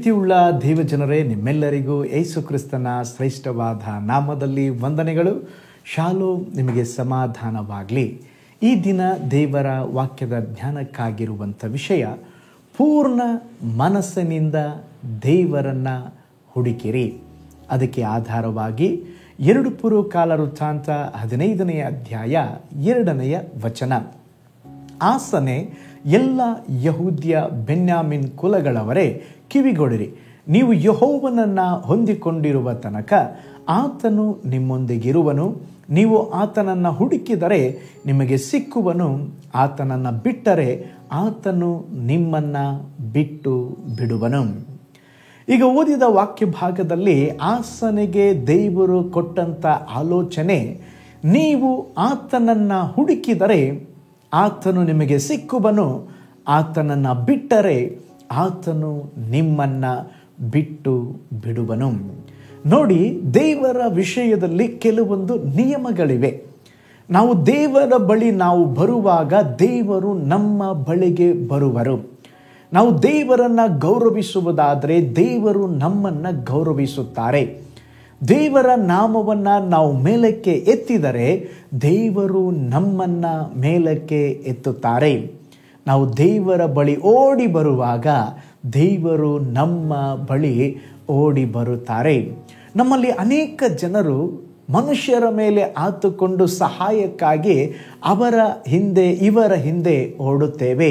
ಪ್ರೀತಿಯುಳ್ಳ ದೇವಜನರೇ, ನಿಮ್ಮೆಲ್ಲರಿಗೂ ಯೇಸು ಕ್ರಿಸ್ತನ ಶ್ರೇಷ್ಠವಾದ ನಾಮದಲ್ಲಿ ವಂದನೆಗಳು. ಶಾಲೋಮ್, ನಿಮಗೆ ಸಮಾಧಾನವಾಗಲಿ. ಈ ದಿನ ದೇವರ ವಾಕ್ಯದ ಧ್ಯಾನಕ್ಕಾಗಿರುವಂಥ ವಿಷಯ, ಪೂರ್ಣ ಮನಸ್ಸಿನಿಂದ ದೇವರನ್ನು ಹುಡುಕಿರಿ. ಅದಕ್ಕೆ ಆಧಾರವಾಗಿ 2 ಪೂರ್ವಕಾಲವೃತ್ತಾಂತ 15ನೇ ಅಧ್ಯಾಯ 2ನೇ ವಚನ. ಆಸನೆ ಎಲ್ಲ ಯಹೂದ್ಯ ಬೆನ್ಯಾಮಿನ್ ಕುಲಗಳವರೇ ಕಿವಿಗೊಡಿರಿ. ನೀವು ಯೆಹೋವನನ್ನು ಹೊಂದಿಕೊಂಡಿರುವ ತನಕ ಆತನು ನಿಮ್ಮೊಂದಿಗಿರುವನು. ನೀವು ಆತನನ್ನು ಹುಡುಕಿದರೆ ನಿಮಗೆ ಸಿಕ್ಕುವನು. ಆತನನ್ನು ಬಿಟ್ಟರೆ ಆತನು ನಿಮ್ಮನ್ನು ಬಿಟ್ಟು ಬಿಡುವನು. ಈಗ ಓದಿದ ವಾಕ್ಯ ಭಾಗದಲ್ಲಿ ಆಸನೆಗೆ ದೇವರು ಕೊಟ್ಟಂಥ ಆಲೋಚನೆ, ನೀವು ಆತನನ್ನು ಹುಡುಕಿದರೆ ಆತನು ನಿಮಗೆ ಸಿಕ್ಕುವನು. ಆತನನ್ನು ಬಿಟ್ಟರೆ ಆತನು ನಿಮ್ಮನ್ನು ಬಿಟ್ಟು ಬಿಡುವನು. ನೋಡಿ, ದೇವರ ವಿಷಯದಲ್ಲಿ ಕೆಲವೊಂದು ನಿಯಮಗಳಿವೆ. ನಾವು ದೇವರ ಬಳಿ ಬರುವಾಗ ದೇವರು ನಮ್ಮ ಬಳಿಗೆ ಬರುವರು. ನಾವು ದೇವರನ್ನು ಗೌರವಿಸುವುದಾದರೆ ದೇವರು ನಮ್ಮನ್ನು ಗೌರವಿಸುತ್ತಾರೆ. ದೇವರ ನಾಮವನ್ನು ನಾವು ಮೇಲಕ್ಕೆ ಎತ್ತಿದರೆ ದೇವರು ನಮ್ಮನ್ನು ಮೇಲಕ್ಕೆ ಎತ್ತುತ್ತಾರೆ. ನಾವು ದೇವರ ಬಳಿ ಓಡಿ ಬರುವಾಗ ದೇವರು ನಮ್ಮ ಬಳಿ ಓಡಿ ಬರುತ್ತಾರೆ. ನಮ್ಮಲ್ಲಿ ಅನೇಕ ಜನರು ಮನುಷ್ಯರ ಮೇಲೆ ಆತುಕೊಂಡು ಸಹಾಯಕ್ಕಾಗಿ ಅವರ ಹಿಂದೆ ಇವರ ಹಿಂದೆ ಓಡುತ್ತೇವೆ.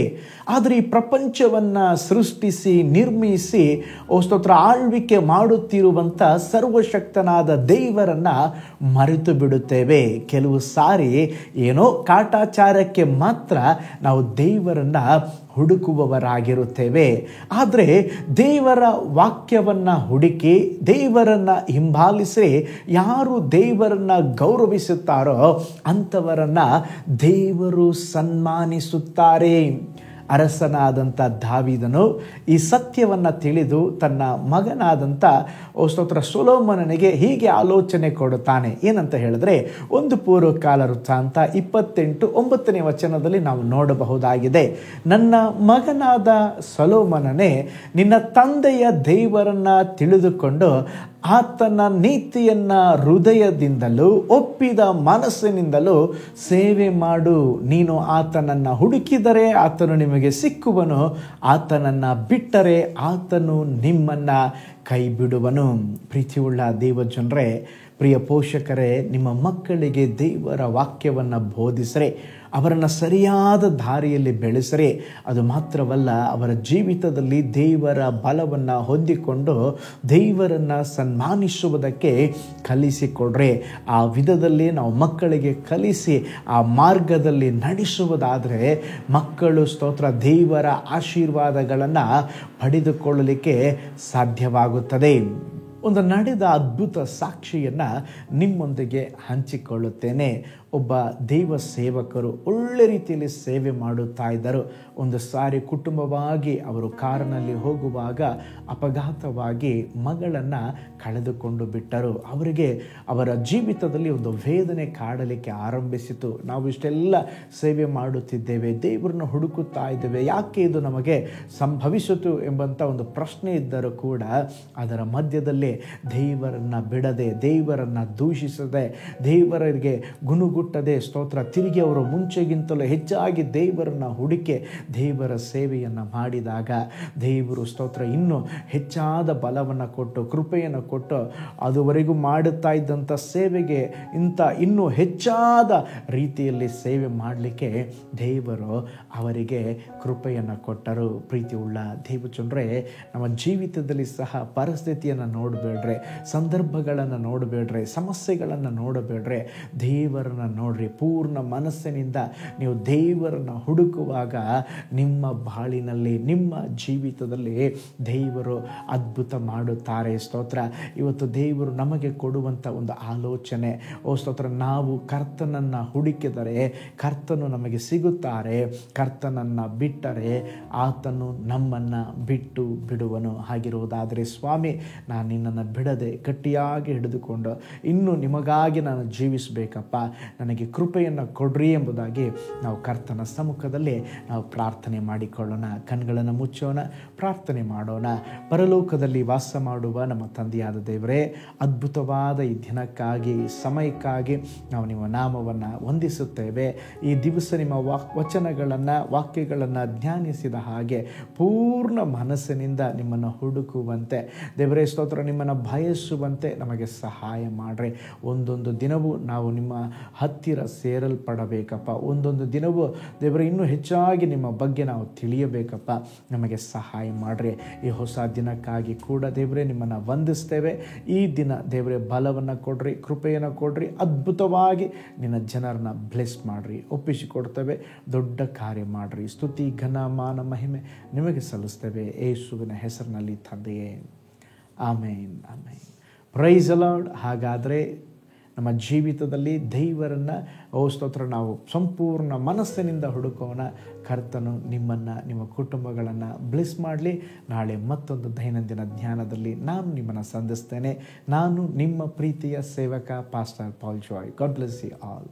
ಆದರೆ ಈ ಪ್ರಪಂಚವನ್ನು ಸೃಷ್ಟಿಸಿ ನಿರ್ಮಿಸಿ ಆಳ್ವಿಕೆ ಮಾಡುತ್ತಿರುವಂಥ ಸರ್ವಶಕ್ತನಾದ ದೇವರನ್ನು ಮರೆತು ಬಿಡುತ್ತೇವೆ. ಕೆಲವು ಸಾರಿ ಏನೋ ಕಾಟಾಚಾರಕ್ಕೆ ಮಾತ್ರ ನಾವು ದೇವರನ್ನು ಹುಡುಕುವವರಾಗಿರುತ್ತೇವೆ. ಆದರೆ ದೇವರ ವಾಕ್ಯವನ್ನು ಹುಡುಕಿ ದೇವರನ್ನು ಹಿಂಬಾಲಿಸಿ ಯಾರು ದೇವರನ್ನು ಗೌರವಿಸುತ್ತಾರೋ ಅಂಥವರನ್ನು ದೇವರು ಸನ್ಮಾನಿಸುತ್ತಾರೆ. ಅರಸನಾದಂಥ ದಾವೀದನು ಈ ಸತ್ಯವನ್ನು ತಿಳಿದು ತನ್ನ ಮಗನಾದಂಥ ಸೊಲೊಮೋನನಿಗೆ ಹೀಗೆ ಆಲೋಚನೆ ಕೊಡುತ್ತಾನೆ. ಏನಂತ ಹೇಳಿದ್ರೆ, 1 ಪೂರ್ವಕಾಲವೃತ್ತಾಂತ 28:9ನೇ ವಚನದಲ್ಲಿ ನಾವು ನೋಡಬಹುದಾಗಿದೆ. ನನ್ನ ಮಗನಾದ ಸೊಲೊಮೋನನೇ, ನಿನ್ನ ತಂದೆಯ ದೇವರನ್ನು ತಿಳಿದುಕೊಂಡು ಆತನ ನೀತಿಯನ್ನು ಹೃದಯದಿಂದಲೂ ಒಪ್ಪಿದ ಮನಸ್ಸಿನಿಂದಲೂ ಸೇವೆ ಮಾಡು. ನೀನು ಆತನನ್ನು ಹುಡುಕಿದರೆ ಆತನು ನಿಮಗೆ ಸಿಕ್ಕುವನು. ಆತನನ್ನು ಬಿಟ್ಟರೆ ಆತನು ನಿಮ್ಮನ್ನು ಕೈ ಬಿಡುವನು. ಪ್ರೀತಿಯುಳ್ಳ ದೇವಜನರೇ, ಪ್ರಿಯ ಪೋಷಕರೇ, ನಿಮ್ಮ ಮಕ್ಕಳಿಗೆ ದೇವರ ವಾಕ್ಯವನ್ನು ಬೋಧಿಸ್ರೆ, ಅವರನ್ನು ಸರಿಯಾದ ದಾರಿಯಲ್ಲಿ ಬೆಳೆಸರೆ, ಅದು ಮಾತ್ರವಲ್ಲ, ಅವರ ಜೀವಿತದಲ್ಲಿ ದೇವರ ಬಲವನ್ನು ಹೊಂದಿಕೊಂಡು ದೇವರನ್ನು ಸನ್ಮಾನಿಸುವುದಕ್ಕೆ ಕಲಿಸಿಕೊಡ್ರೆ, ಆ ವಿಧದಲ್ಲಿ ನಾವು ಮಕ್ಕಳಿಗೆ ಕಲಿಸಿ ಆ ಮಾರ್ಗದಲ್ಲಿ ನಡೆಸುವುದಾದರೆ ಮಕ್ಕಳು ದೇವರ ಆಶೀರ್ವಾದಗಳನ್ನು ಪಡೆದುಕೊಳ್ಳಲಿಕ್ಕೆ ಸಾಧ್ಯವಾಗುತ್ತದೆ. ಒಂದು ನಡೆದ ಅದ್ಭುತ ಸಾಕ್ಷಿಯನ್ನು ನಿಮ್ಮೊಂದಿಗೆ ಹಂಚಿಕೊಳ್ಳುತ್ತೇನೆ. ಒಬ್ಬ ದೈವ ಸೇವಕರು ಒಳ್ಳೆ ರೀತಿಯಲ್ಲಿ ಸೇವೆ ಮಾಡುತ್ತಾ ಇದ್ದರು. ಒಂದು ಸಾರಿ ಕುಟುಂಬವಾಗಿ ಅವರು ಕಾರಿನಲ್ಲಿ ಹೋಗುವಾಗ ಅಪಘಾತವಾಗಿ ಮಗಳನ್ನು ಕಳೆದುಕೊಂಡು ಬಿಟ್ಟರು. ಅವರಿಗೆ ಅವರ ಜೀವಿತದಲ್ಲಿ ಒಂದು ವೇದನೆ ಕಾಡಲಿಕ್ಕೆ ಆರಂಭಿಸಿತು. ನಾವು ಇಷ್ಟೆಲ್ಲ ಸೇವೆ ಮಾಡುತ್ತಿದ್ದೇವೆ, ದೇವರನ್ನು ಹುಡುಕುತ್ತಾ ಇದ್ದೇವೆ, ಯಾಕೆ ಇದು ನಮಗೆ ಸಂಭವಿಸಿತು ಎಂಬಂಥ ಒಂದು ಪ್ರಶ್ನೆ ಇದ್ದರೂ ಕೂಡ ಅದರ ಮಧ್ಯದಲ್ಲಿ ದೇವರನ್ನು ಬಿಡದೆ, ದೇವರನ್ನು ದೂಷಿಸದೆ, ದೇವರಿಗೆ ಗುಣಗುಟ್ಟದೆ ತಿರುಗಿ ಅವರು ಮುಂಚೆಗಿಂತಲೂ ಹೆಚ್ಚಾಗಿ ದೇವರನ್ನು ಹುಡುಕಿ ದೇವರ ಸೇವೆಯನ್ನು ಮಾಡಿದಾಗ ದೇವರು ಇನ್ನೂ ಹೆಚ್ಚಾದ ಬಲವನ್ನು ಕೊಟ್ಟು ಕೃಪೆಯನ್ನು ಕೊಟ್ಟು ಅದುವರೆಗೂ ಮಾಡುತ್ತಾ ಇದ್ದಂಥ ಸೇವೆಗೆ ಇನ್ನೂ ಹೆಚ್ಚಾದ ರೀತಿಯಲ್ಲಿ ಸೇವೆ ಮಾಡಲಿಕ್ಕೆ ದೇವರು ಅವರಿಗೆ ಕೃಪೆಯನ್ನು ಕೊಟ್ಟರು. ಪ್ರೀತಿಯುಳ್ಳ ದೇವಜನರೇ, ನಮ್ಮ ಜೀವಿತದಲ್ಲಿ ಸಹ ಪರಿಸ್ಥಿತಿಯನ್ನು ನೋಡಬೇಡ್ರೆ, ಸಂದರ್ಭಗಳನ್ನು ನೋಡಬೇಡ್ರೆ, ಸಮಸ್ಯೆಗಳನ್ನು ನೋಡಬೇಡ್ರೆ, ದೇವರನ್ನು ನೋಡ್ರಿ. ಪೂರ್ಣ ಮನಸ್ಸಿನಿಂದ ನೀವು ದೇವರನ್ನು ಹುಡುಕುವಾಗ ನಿಮ್ಮ ಬಾಳಿನಲ್ಲಿ, ನಿಮ್ಮ ಜೀವಿತದಲ್ಲಿ ದೇವರು ಅದ್ಭುತ ಮಾಡುತ್ತಾರೆ. ಇವತ್ತು ದೇವರು ನಮಗೆ ಕೊಡುವಂಥ ಒಂದು ಆಲೋಚನೆ, ನಾವು ಕರ್ತನನ್ನು ಹುಡುಕಿದರೆ ಕರ್ತನು ನಮಗೆ ಸಿಗುತ್ತಾರೆ. ಕರ್ತನನ್ನು ಬಿಟ್ಟರೆ ಆತನು ನಮ್ಮನ್ನು ಬಿಟ್ಟು ಬಿಡುವನು. ಹಾಗಿರುವುದಾದರೆ ಸ್ವಾಮಿ, ನಾನು ನಿನ್ನನ್ನು ಬಿಡದೆ ಗಟ್ಟಿಯಾಗಿ ಹಿಡಿದುಕೊಂಡು ಇನ್ನೂ ನಿಮಗಾಗಿ ನಾನು ಜೀವಿಸಬೇಕಪ್ಪ, ನನಗೆ ಕೃಪೆಯನ್ನು ಕೊಡ್ರಿ ಎಂಬುದಾಗಿ ನಾವು ಕರ್ತನ ಸಮ್ಮುಖದಲ್ಲಿ ನಾವು ಪ್ರಾರ್ಥನೆ ಮಾಡಿಕೊಳ್ಳೋಣ. ಕಣ್ಗಳನ್ನು ಮುಚ್ಚೋಣ, ಪ್ರಾರ್ಥನೆ ಮಾಡೋಣ. ಪರಲೋಕದಲ್ಲಿ ವಾಸ ಮಾಡುವ ನಮ್ಮ ತಂದೆಯಾದ ದೇವರೇ, ಅದ್ಭುತವಾದ ಈ ದಿನಕ್ಕಾಗಿ, ಈ ಸಮಯಕ್ಕಾಗಿ ನಾವು ನಿಮ್ಮ ನಾಮವನ್ನು ವಂದಿಸುತ್ತೇವೆ. ಈ ದಿವಸ ನಿಮ್ಮ ವಚನಗಳನ್ನು, ವಾಕ್ಯಗಳನ್ನು ಧ್ಯಾನಿಸಿದ ಹಾಗೆ ಪೂರ್ಣ ಮನಸ್ಸಿನಿಂದ ನಿಮ್ಮನ್ನು ಹುಡುಕುವಂತೆ ದೇವರೇ ಸ್ತೋತ್ರ, ನಿಮ್ಮನ್ನು ಬಯಸುವಂತೆ ನಮಗೆ ಸಹಾಯ ಮಾಡ್ರಿ. ಒಂದೊಂದು ದಿನವೂ ನಾವು ನಿಮ್ಮ ಹತ್ತಿರ ಸೇರಲ್ಪಡಬೇಕಪ್ಪ. ಒಂದೊಂದು ದಿನವೂ ದೇವರೇ ಇನ್ನೂ ಹೆಚ್ಚಾಗಿ ನಿಮ್ಮ ಬಗ್ಗೆ ನಾವು ತಿಳಿಯಬೇಕಪ್ಪ. ನಮಗೆ ಸಹಾಯ ಮಾಡ್ರಿ. ಈ ಹೊಸ ದಿನಕ್ಕಾಗಿ ಕೂಡ ದೇವರೇ ನಿಮ್ಮನ್ನು ವಂದಿಸ್ತೇವೆ. ಈ ದಿನ ದೇವರೇ ಬಲವನ್ನು ಕೊಡ್ರಿ, ಕೃಪೆಯನ್ನು ಕೊಡ್ರಿ, ಅದ್ಭುತವಾಗಿ ನಿನ್ನ ಜನರನ್ನ ಬ್ಲೆಸ್ ಮಾಡ್ರಿ. ಒಪ್ಪಿಸಿಕೊಡ್ತೇವೆ, ದೊಡ್ಡ ಕಾರ್ಯ ಮಾಡ್ರಿ. ಸ್ತುತಿ, ಘನ, ಮಾನ, ಮಹಿಮೆ ನಿಮಗೆ ಸಲ್ಲಿಸ್ತೇವೆ ಯೇಸುವಿನ ಹೆಸರಿನಲ್ಲಿ ತಂದೆಯೇ, ಆಮೇನ್, ಆಮೇನ್. Praise the Lord. ಹಾಗಾದರೆ ನಮ್ಮ ಜೀವಿತದಲ್ಲಿ ದೇವರನ್ನು ಸ್ತೋತ್ರ ನಾವು ಸಂಪೂರ್ಣ ಮನಸ್ಸಿನಿಂದ ಹುಡುಕೋಣ. ಕರ್ತನು ನಿಮ್ಮನ್ನು, ನಿಮ್ಮ ಕುಟುಂಬಗಳನ್ನು ಬ್ಲೆಸ್ ಮಾಡಲಿ. ನಾಳೆ ಮತ್ತೊಂದು ದೈನಂದಿನ ಧ್ಯಾನದಲ್ಲಿ ನಾನು ನಿಮ್ಮನ್ನು ಸಂಧಿಸ್ತೇನೆ. ನಾನು ನಿಮ್ಮ ಪ್ರೀತಿಯ ಸೇವಕ pastor Paul Joy. God bless you all.